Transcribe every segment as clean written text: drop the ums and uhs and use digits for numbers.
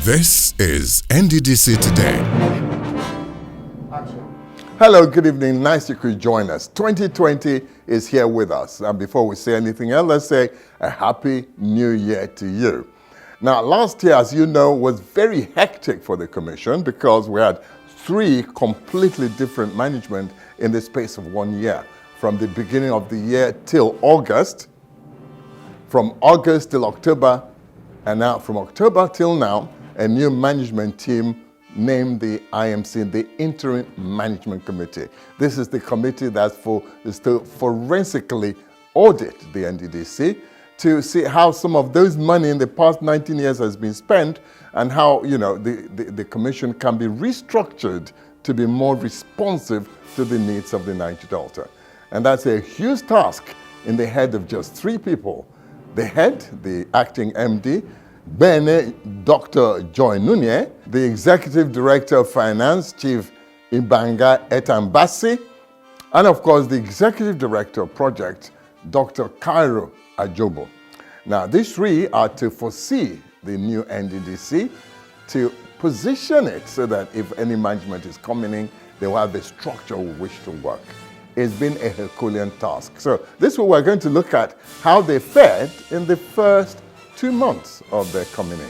This is Nddc Today. Hello, good evening. Nice you could join us. 2020 is here with us. And before we say anything else, let's say a happy new year to you. Now, last year, as you know, was very hectic for the Commission because we had 3 completely different management in the space of 1 year. From the beginning of the year till August, from August till October, and now from October till now, a new management team named the IMC, the Interim Management Committee. This is the committee is to forensically audit the NDDC to see how some of those money in the past 19 years has been spent and how, the commission can be restructured to be more responsive to the needs of the Niger Delta. And that's a huge task in the head of just 3 people. The head, the acting MD, Dr. Joy Nunye, the Executive Director of Finance, Chief Ibanga Etambasi, and of course the Executive Director of Project, Dr. Cairo Ajobo. Now these 3 are to foresee the new NDDC, to position it so that if any management is coming in, they will have the structure with which to work. It's been a Herculean task. So this is what we're going to look at, how they fared in the first 2 months of their coming in.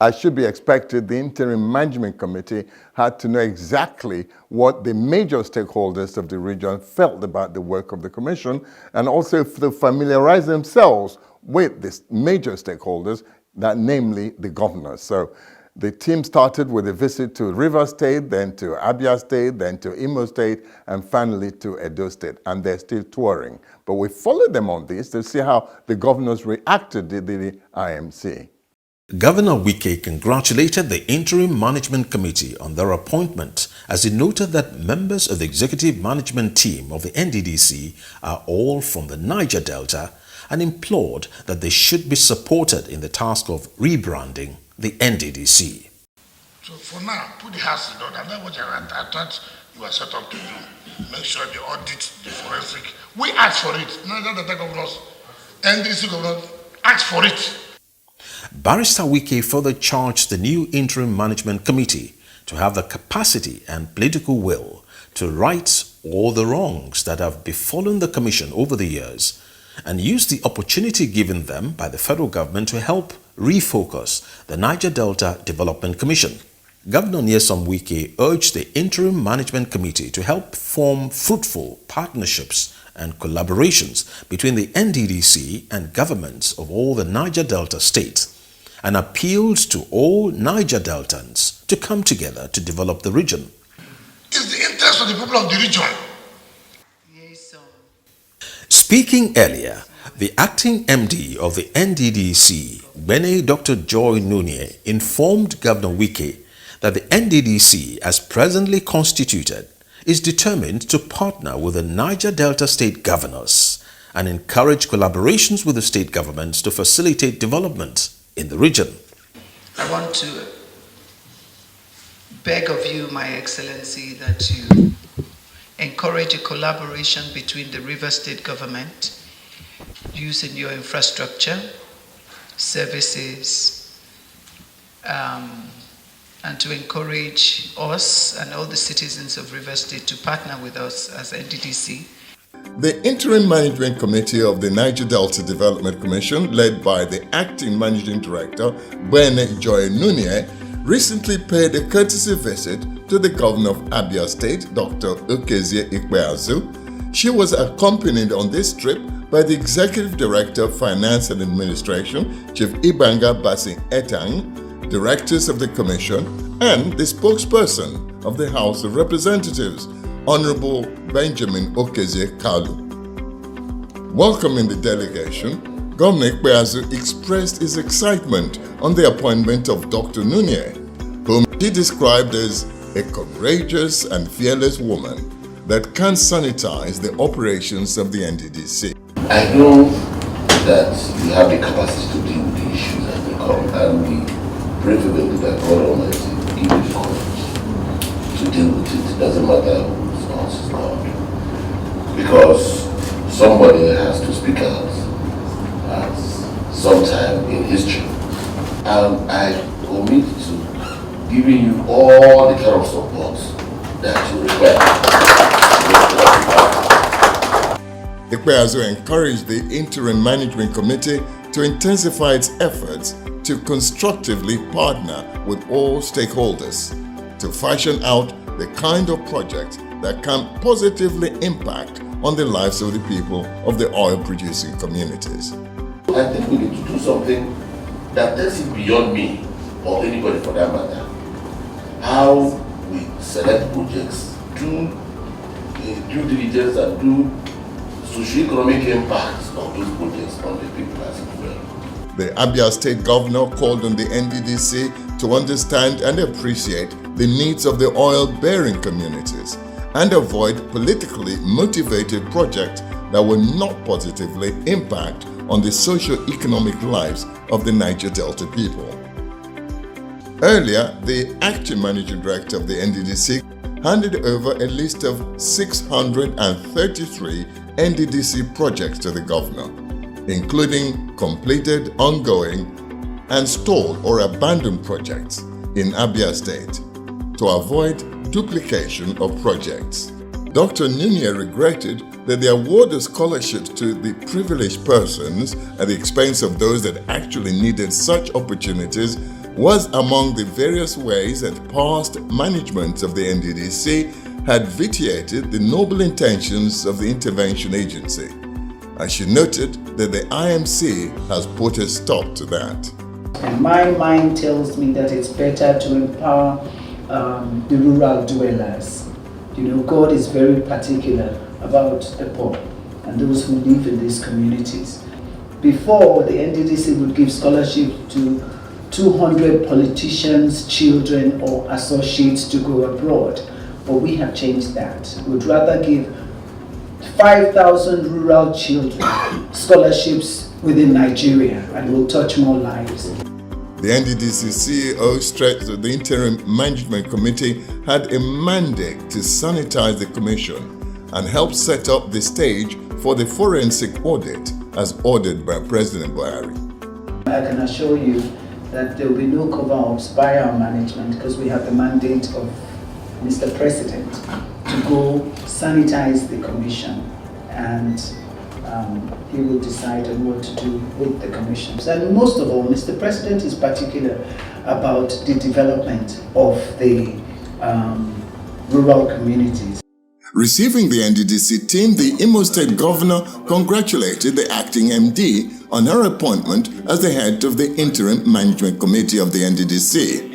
As should be expected, the Interim Management Committee had to know exactly what the major stakeholders of the region felt about the work of the Commission, and also to familiarize themselves with the major stakeholders, that namely the governors. So the team started with a visit to Rivers State, then to Abia State, then to Imo State, and finally to Edo State, and they're still touring. But we followed them on this to see how the governors reacted to the IMC. Governor Wike congratulated the Interim Management Committee on their appointment, as he noted that members of the executive management team of the NDDC are all from the Niger Delta, and implored that they should be supported in the task of rebranding the NDDC. So for now, put the house in order. That's what I thought you were set up to do. Make sure they audit the forensic. We asked for it. Neither the governors, NDDC governors asked for it. Barrister Wike further charged the new Interim Management Committee to have the capacity and political will to right all the wrongs that have befallen the Commission over the years, and use the opportunity given them by the federal government to help refocus the Niger Delta Development Commission. Governor Nyesom Wike urged the Interim Management Committee to help form fruitful partnerships and collaborations between the NDDC and governments of all the Niger Delta states, and appealed to all Niger Deltans to come together to develop the region. It's the interest of the people of the region. Yes, sir. Speaking earlier, the acting MD of the NDDC, Dr. Joy Nunye, informed Governor Wike that the NDDC, as presently constituted, is determined to partner with the Niger Delta state governors and encourage collaborations with the state governments to facilitate development in the region. I want to beg of you, My Excellency, that you encourage a collaboration between the River State government, using your infrastructure, services, and to encourage us and all the citizens of River State to partner with us as NDDC. The Interim Management Committee of the Niger Delta Development Commission, led by the Acting Managing Director, Joy Nunye, recently paid a courtesy visit to the Governor of Abia State, Dr. Okezie Ikpeazu. She was accompanied on this trip by the Executive Director of Finance and Administration, Chief Ibanga Basi Etang, directors of the Commission, and the spokesperson of the House of Representatives, Honorable Benjamin Okezie Kalu. Welcoming the delegation, Governor Ikpeazu expressed his excitement on the appointment of Dr. Nunye, whom he described as a courageous and fearless woman that can sanitize the operations of the NDDC. I know that you have the capacity to deal with the issues as they come, and we pray fervently that God Almighty give you the courage to deal with it. It doesn't matter who's not, is God. Because somebody has to speak out at some time in history. And I commit to giving you all the kind of support that you require. Ikpeazu encouraged the Interim Management Committee to intensify its efforts to constructively partner with all stakeholders to fashion out the kind of projects that can positively impact on the lives of the people of the oil-producing communities. I think we need to do something that takes it beyond me or anybody for that matter. How we select projects, do due diligence and do socio-economic impact of those projects on the people as well. The Abia State Governor called on the NDDC to understand and appreciate the needs of the oil-bearing communities and avoid politically motivated projects that will not positively impact on the socio-economic lives of the Niger Delta people. Earlier, the acting managing director of the NDDC handed over a list of 633 NDDC projects to the governor, including completed, ongoing, and stalled or abandoned projects in Abia State to avoid duplication of projects. Dr. Nunye regretted that the award of scholarships to the privileged persons at the expense of those that actually needed such opportunities was among the various ways that past management of the NDDC had vitiated the noble intentions of the intervention agency. And she noted that the IMC has put a stop to that. And my mind tells me that it's better to empower the rural dwellers. You know, God is very particular about the poor and those who live in these communities. Before, the NDDC would give scholarship to 200 politicians, children, or associates to go abroad. But we have changed that. We'd rather give 5,000 rural children scholarships within Nigeria, and we'll touch more lives. The NDDC CEO stressed that the Interim Management Committee had a mandate to sanitize the commission and help set up the stage for the forensic audit as ordered by President Buhari. I can assure you that there will be no cover-ups by our management because we have the mandate of Mr. President to go sanitize the commission, and he will decide on what to do with the commissions. And most of all, Mr. President is particular about the development of the rural communities. Receiving the NDDC team, the Imo State Governor congratulated the acting MD on her appointment as the head of the Interim Management Committee of the NDDC.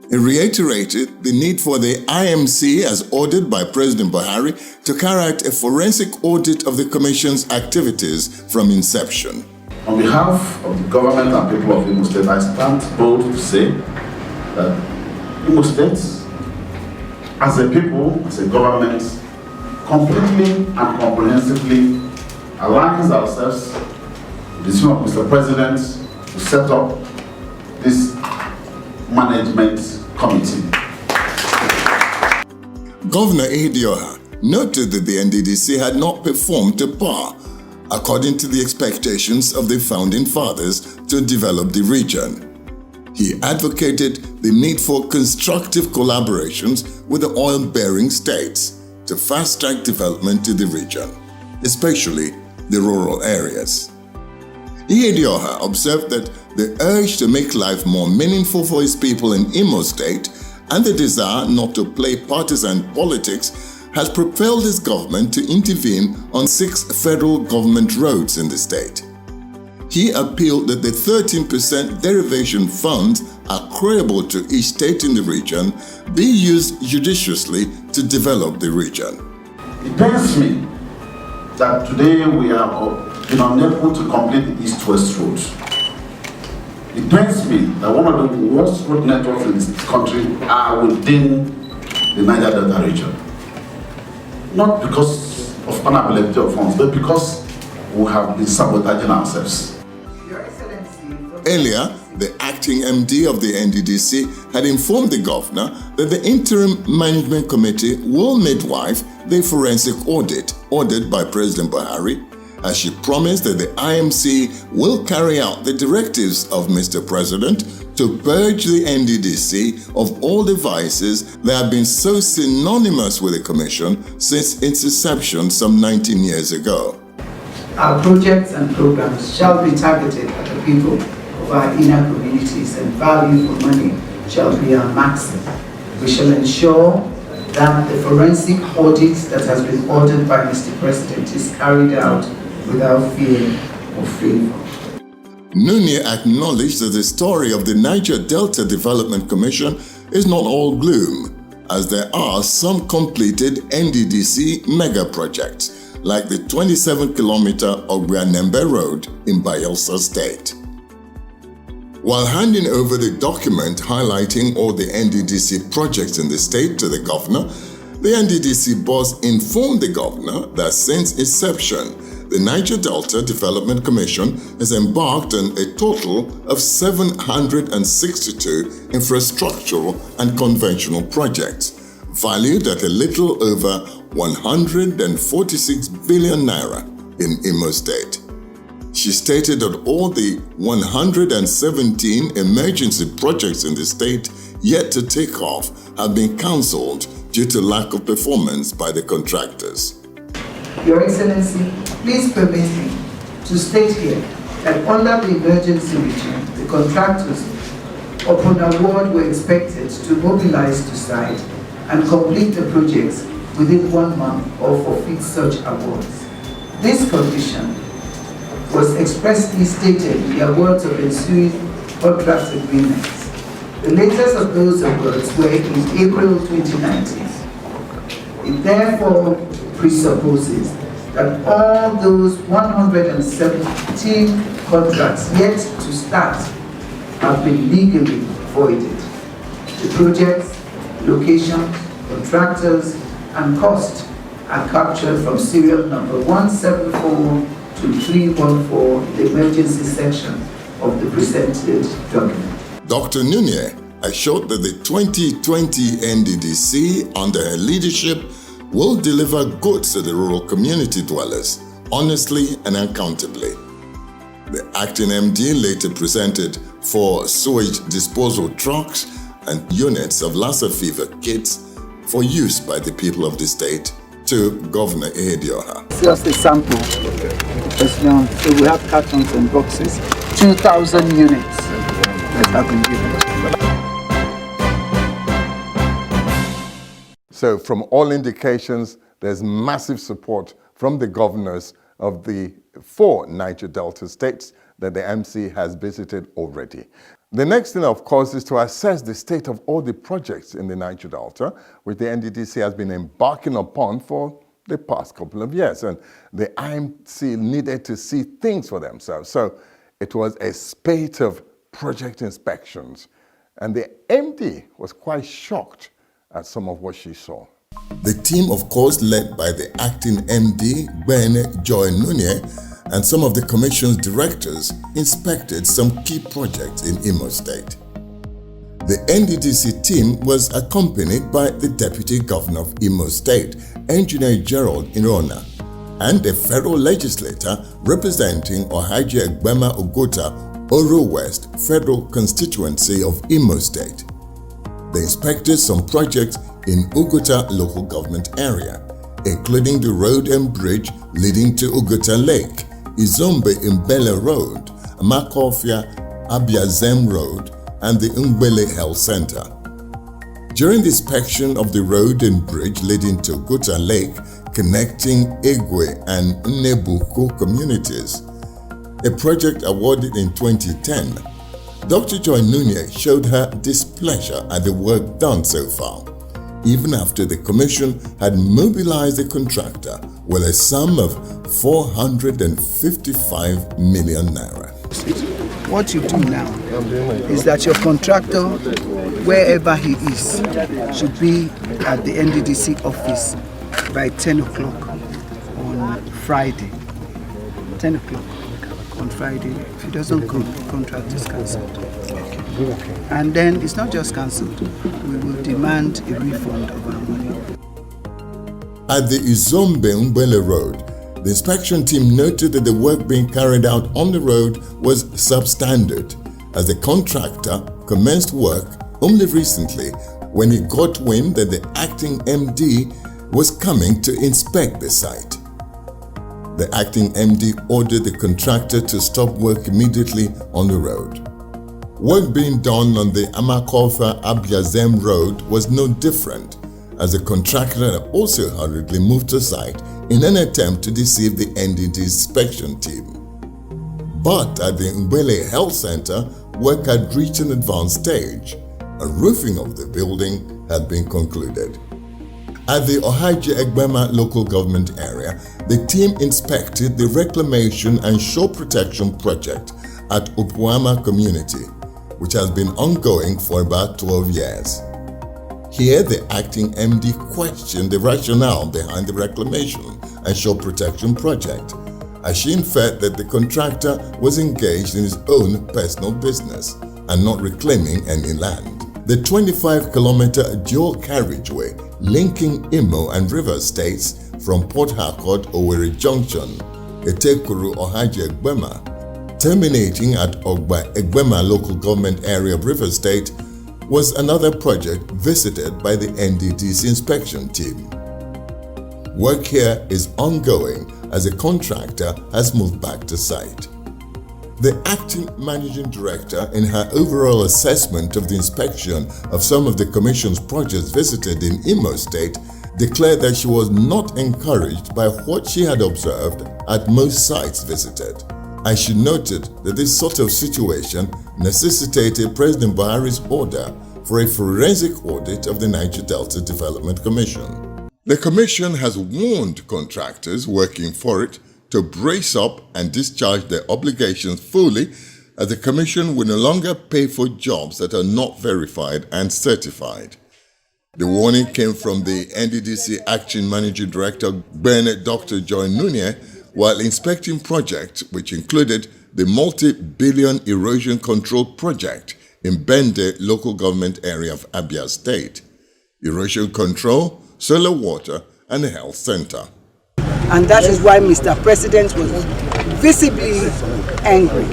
He reiterated the need for the IMC, as ordered by President Buhari, to carry out a forensic audit of the Commission's activities from inception. On behalf of the government and people of Imo State, I stand bold to say that Imo State, as a people, as a government, completely and comprehensively aligns ourselves with the decision of Mr. President to set up this management committee. Governor Idioha noted that the NDDC had not performed to par, according to the expectations of the founding fathers to develop the region. He advocated the need for constructive collaborations with the oil-bearing states to fast-track development to the region, especially the rural areas. Idioha observed that the urge to make life more meaningful for his people in Imo State and the desire not to play partisan politics has propelled his government to intervene on 6 federal government roads in the state. He appealed that the 13% derivation funds accruable to each state in the region be used judiciously to develop the region. It pains me that today we are been unable to complete the East-West road. It pains me that one of the worst road networks in this country are within the Niger Delta region. Not because of unavailability of funds, but because we have been sabotaging ourselves. Your Excellency. Earlier, the acting MD of the NDDC had informed the governor that the interim management committee will midwife the forensic audit ordered by President Buhari, as she promised that the IMC will carry out the directives of Mr. President to purge the NDDC of all the vices that have been so synonymous with the commission since its inception some 19 years ago. Our projects and programs shall be targeted at the people of our inner communities, and value for money shall be our maxim. We shall ensure that the forensic audit that has been ordered by Mr. President is carried out without fear or favor. Nunye acknowledged that the story of the Niger Delta Development Commission is not all gloom, as there are some completed NDDC mega projects, like the 27-kilometer Ogbianembe Road in Bayelsa State. While handing over the document highlighting all the NDDC projects in the state to the governor, the NDDC boss informed the governor that since inception, the Niger Delta Development Commission has embarked on a total of 762 infrastructural and conventional projects, valued at a little over 146 billion naira in Imo State. She stated that all the 117 emergency projects in the state yet to take off have been cancelled due to lack of performance by the contractors. Your Excellency, please permit me to state here that under the emergency regime, the contractors upon award were expected to mobilize to site and complete the projects within 1 month or forfeit such awards. This condition was expressly stated in the awards of ensuing contract agreements. The latest of those awards were in April 2019. It therefore presupposes that all those 117 contracts yet to start have been legally voided. The projects, locations, contractors, and cost are captured from serial number 174 to 314 in the emergency section of the presented document. Dr. Nunye assured that the 2020 NDDC, under her leadership, will deliver goods to the rural community dwellers, honestly and accountably. The acting MD later presented 4 sewage disposal trucks and units of Lassa fever kits for use by the people of the state to Governor Ehedioha. Just a sample. So we have cartons and boxes, 2,000 units that have been given. So from all indications, there's massive support from the governors of the 4 Niger Delta states that the MC has visited already. The next thing, of course, is to assess the state of all the projects in the Niger Delta, which the NDDC has been embarking upon for the past couple of years. And the IMC needed to see things for themselves. So it was a spate of project inspections. And the MD was quite shocked at some of what she saw. The team, of course, led by the acting MD, Bene Joy Nunye, and some of the Commission's directors inspected some key projects in Imo State. The NDDC team was accompanied by the Deputy Governor of Imo State, Engineer Gerald Irona, and a federal legislator representing Ohaji Egbema Ogota, Oro West Federal Constituency of Imo State. They inspected some projects in Ugota local government area, including the road and bridge leading to Ugota Lake, Izombe Mbele Road, Makofia Abiazem Road, and the Umbele Health Center. During the inspection of the road and bridge leading to Ugota Lake, connecting Egwe and Nnebuko communities, a project awarded in 2010, Dr. Joy Nunye showed her displeasure at the work done so far. even after the commission had mobilized the contractor with a sum of 455 million naira. What you do now is that your contractor, wherever he is, should be at the NDDC office by 10 o'clock on Friday. 10 o'clock on Friday. If he doesn't go, the contract is cancelled. And then it's not just cancelled, we will demand a refund of our money. At the Izombe-Umbele Road, the inspection team noted that the work being carried out on the road was substandard, as the contractor commenced work only recently when he got wind that the acting MD was coming to inspect the site. The acting MD ordered the contractor to stop work immediately on the road. Work being done on the Amakofa-Abiazem Road was no different, as the contractor also hurriedly moved to site in an attempt to deceive the NDD inspection team. But at the Umbele Health Center, work had reached an advanced stage. A roofing of the building had been concluded. At the Ohaji-Egbema local government area, the team inspected the reclamation and shore protection project at Upuama community, which has been ongoing for about 12 years. Here, the acting MD questioned the rationale behind the reclamation and shore protection project, as she inferred that the contractor was engaged in his own personal business and not reclaiming any land. The 25-kilometer dual carriageway linking Imo and Rivers states from Port Harcourt Owerri Junction, Etekuru Ohaji Egbema, terminating at Ogba Egbema local government area of Rivers State, was another project visited by the NDDC inspection team. Work here is ongoing as the contractor has moved back to site. The acting managing director, in her overall assessment of the inspection of some of the commission's projects visited in Imo State, declared that she was not encouraged by what she had observed at most sites visited. And she noted that this sort of situation necessitated President Buhari's order for a forensic audit of the Niger Delta Development Commission. The Commission has warned contractors working for it to brace up and discharge their obligations fully, as the Commission will no longer pay for jobs that are not verified and certified. The warning came from the NDDC Acting Managing Director, Dr. Joy Nunez, while inspecting projects which included the multi-billion erosion control project in Bende local government area of Abia State, erosion control, solar water, and a health center. And that is why Mr. President was visibly angry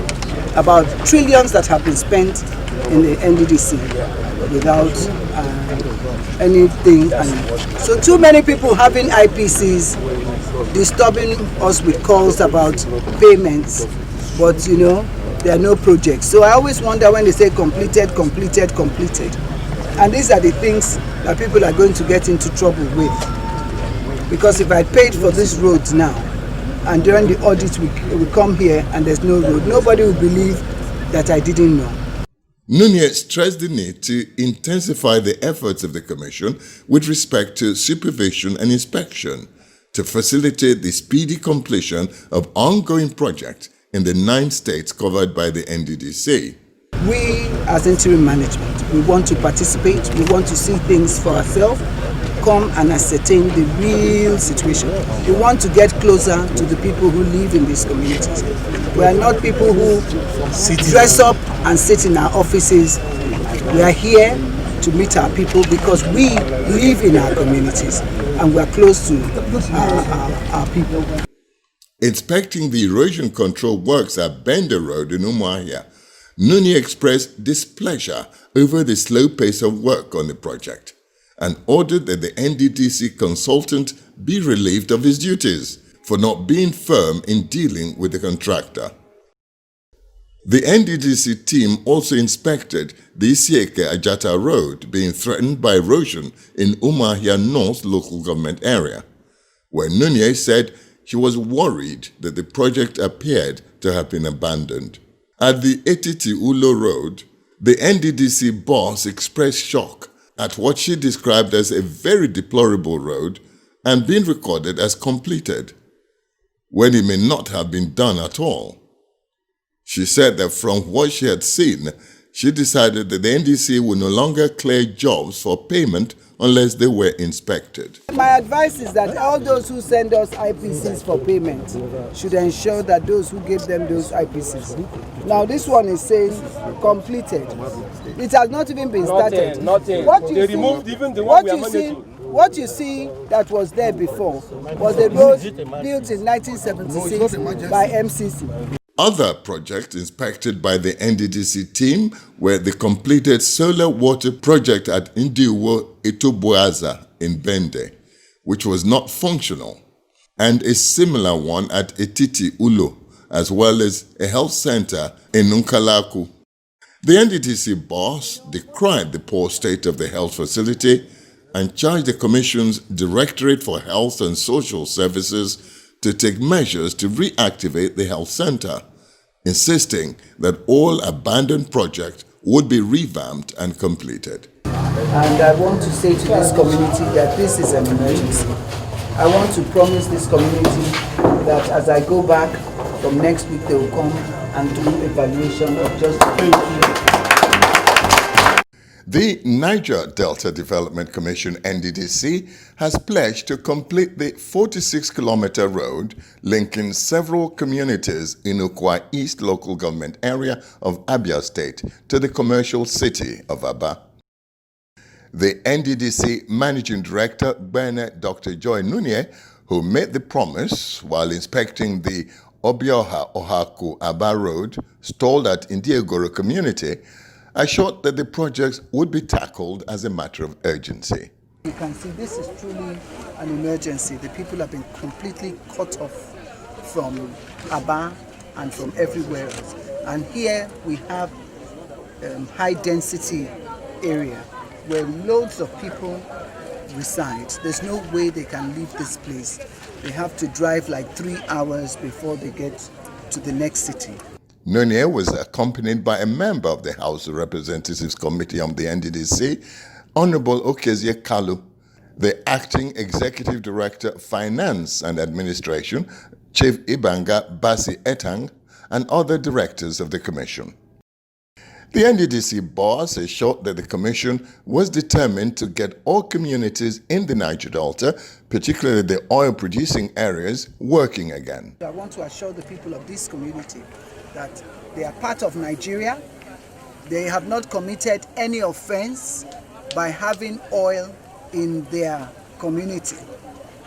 about trillions that have been spent in the NDDC without anything. And so too many people having IPCs disturbing us with calls about payments, but you know, there are no projects. So I always wonder when they say completed, completed, completed. And these are the things that people are going to get into trouble with. Because if I paid for these roads now, and during the audit we come here and there's no road, nobody will believe that I didn't know. Nunez stressed the need to intensify the efforts of the Commission with respect to supervision and inspection to facilitate the speedy completion of ongoing projects in the 9 states covered by the NDDC. We, as interim management, we want to participate, we want to see things for ourselves, come and ascertain the real situation. We want to get closer to the people who live in these communities. We are not people who dress up and sit in our offices. We are here to meet our people because we live in our communities and we are close to our people. Inspecting the erosion control works at Bender Road in Umuahia, Nunez expressed displeasure over the slow pace of work on the project and ordered that the NDDC consultant be relieved of his duties for not being firm in dealing with the contractor. The NDDC team also inspected the Isieke-Ajata Road being threatened by erosion in Umuahia North local government area, where Nunez said she was worried that the project appeared to have been abandoned. At the Etiti Ulo Road, the NDDC boss expressed shock at what she described as a very deplorable road and being recorded as completed, when it may not have been done at all. She said that from what she had seen, she decided that the NDC would no longer clear jobs for payment unless they were inspected. My advice is that all those who send us IPCs for payment should ensure that those who give them those IPCs. Now this one is saying completed. It has not even been started. Nothing. They removed even the one we are managing. What you see that was there before was a road built in 1976 by MCC. Other projects inspected by the Nddc team were the completed solar water project at Ndiwo Etoboaza in Bende, which was not functional, and a similar one at Etiti Ulo, as well as a health center in Nunkalaku. The Nddc boss decried the poor state of the health facility and charged the Commission's Directorate for Health and Social Services to take measures to reactivate the health center, insisting that all abandoned projects would be revamped and completed. And I want to say to this community that this is an emergency. I want to promise this community that as I go back from next week, they will come and do evaluation of just The Niger Delta Development Commission, NDDC, has pledged to complete the 46-kilometer road linking several communities in Ukwa East local government area of Abia State to the commercial city of Aba. The NDDC Managing Director, Dr. Joy Nunye, who made the promise while inspecting the Obioha Ohaku Aba Road, stalled at Indiagoro community, assured that the projects would be tackled as a matter of urgency. You can see this is truly an emergency. The people have been completely cut off from Aba and from everywhere else. And here we have high density area where loads of people reside. There's no way they can leave this place. They have to drive like 3 hours before they get to the next city. Nunye was accompanied by a member of the House of Representatives Committee on the NDDC, Honorable Okezie Kalu, the Acting Executive Director, Finance and Administration, Chief Ibanga Basi Etang, and other directors of the Commission. The NDDC boss assured that the Commission was determined to get all communities in the Niger Delta, particularly the oil-producing areas, working again. I want to assure the people of this community that they are part of Nigeria. They have not committed any offense by having oil in their community.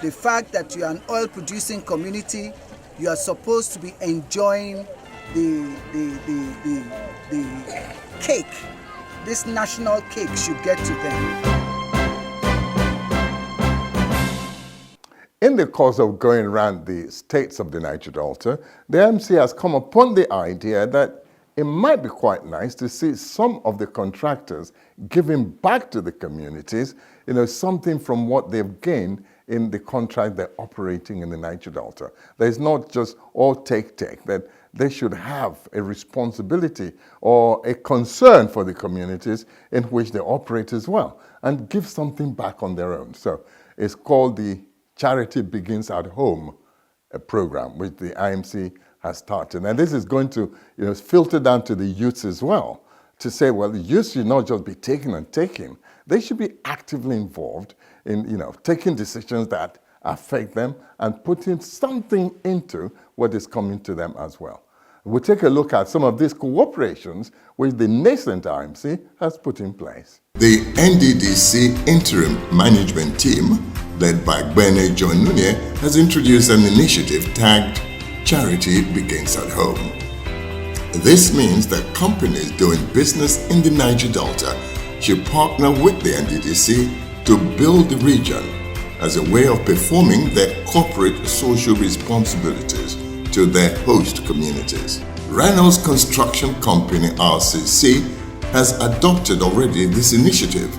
The fact that you are an oil-producing community, you are supposed to be enjoying the cake. This national cake should get to them. In the course of going around the states of the Niger Delta, the MC has come upon the idea that it might be quite nice to see some of the contractors giving back to the communities, something from what they've gained in the contract they're operating in the Niger Delta. There's not just all take, that they should have a responsibility or a concern for the communities in which they operate as well and give something back on their own. So it's called the Charity Begins at Home, a program which the IMC has started. And this is going to filter down to the youths as well, to say, well, the youth should not just be taking and taking. They should be actively involved in taking decisions that affect them and putting something into what is coming to them as well. We'll take a look at some of these cooperations which the nascent IMC has put in place. The NDDC Interim Management Team, led by John Nunye, has introduced an initiative tagged Charity Begins at Home. This means that companies doing business in the Niger Delta should partner with the NDDC to build the region as a way of performing their corporate social responsibilities to their host communities. Reynolds Construction Company, RCC, has adopted already this initiative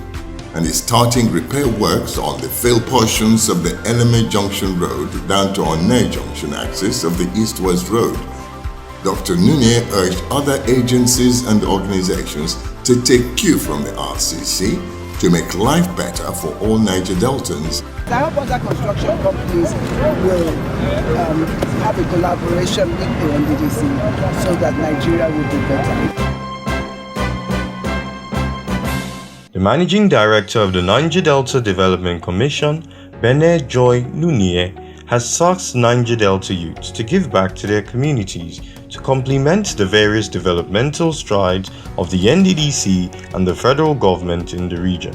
and is starting repair works on the failed portions of the Eleme Junction Road down to Onne Junction axis of the East-West Road. Dr. Nunye urged other agencies and organizations to take cue from the RCC to make life better for all Niger Deltans. I hope other construction companies will have a collaboration with the Nddc so that Nigeria will be better. The Managing Director of the Niger Delta Development Commission, Bene Joy Nunie, has asked Niger Delta youths to give back to their communities to complement the various developmental strides of the Nddc and the federal government in the region.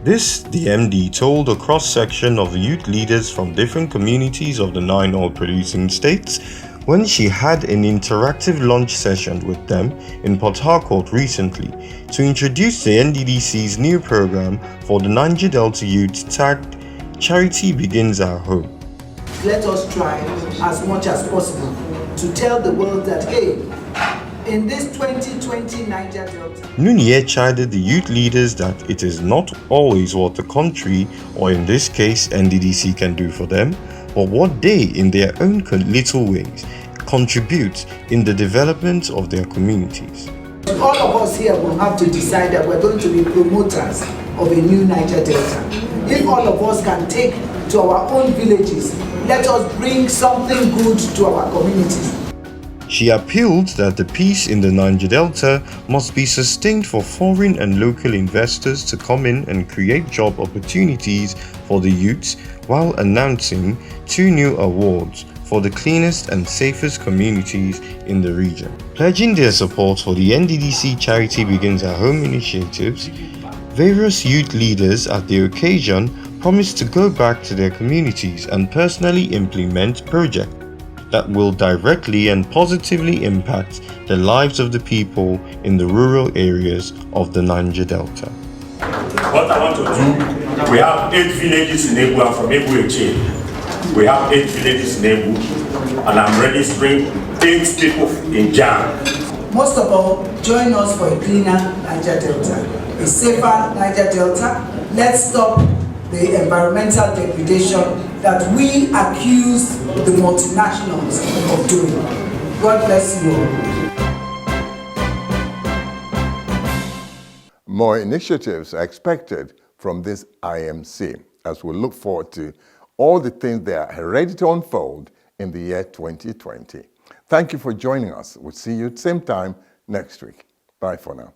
This, the MD told a cross-section of youth leaders from different communities of the 9 oil-producing states when she had an interactive lunch session with them in Port Harcourt recently to introduce the Nddc's new program for the Niger Delta youth tagged Charity Begins at Home. Let us try as much as possible to tell the world that, hey, in this 2020 Niger Delta. Nunie chided the youth leaders that it is not always what the country, or in this case Nddc, can do for them, but what they, in their own little ways, contribute in the development of their communities. All of us here will have to decide that we're going to be promoters of a new Niger Delta. If all of us can take to our own villages, let us bring something good to our communities. She appealed that the peace in the Niger Delta must be sustained for foreign and local investors to come in and create job opportunities for the youths, while announcing 2 new awards for the cleanest and safest communities in the region. Pledging their support for the Nddc Charity Begins at Home initiatives, various youth leaders at the occasion promised to go back to their communities and personally implement projects that will directly and positively impact the lives of the people in the rural areas of the Niger Delta. What I want to do, we have 8 villages in Ebu, and from Ebu Eche. We have 8 villages in Ebu, and I'm registering 8 people in Jam. Most of all, join us for a cleaner Niger Delta, a safer Niger Delta. Let's stop the environmental degradation that we accuse the multinationals of doing. God bless you all. More initiatives are expected from this IMC as we look forward to all the things that are ready to unfold in the year 2020. Thank you for joining us. We'll see you at the same time next week. Bye for now.